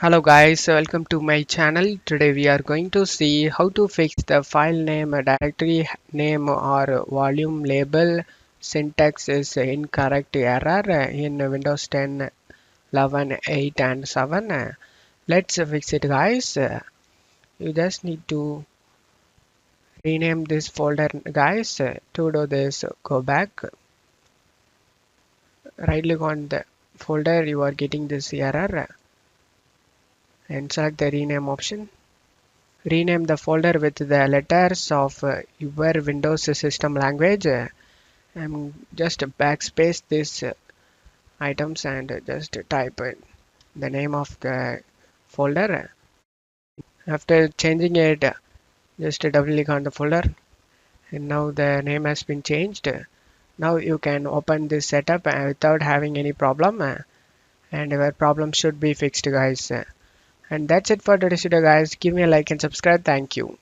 Hello guys, welcome to my channel. Today we are going to see how to fix the file name, directory name or volume label syntax is incorrect error in Windows 10, 11, 8 and 7. Let's fix it guys. You just need to rename this folder guys. To do this, go back, right click on the folder you are getting this error and select the rename option. Rename the folder with the letters of your Windows system language. I'm just backspace these items and just type the name of the folder. After changing it, just double click on the folder and now the name has been changed. Now you can open this setup without having any problem and your problem should be fixed guys. And that's it for today's video guys. Give me a like and subscribe. Thank you.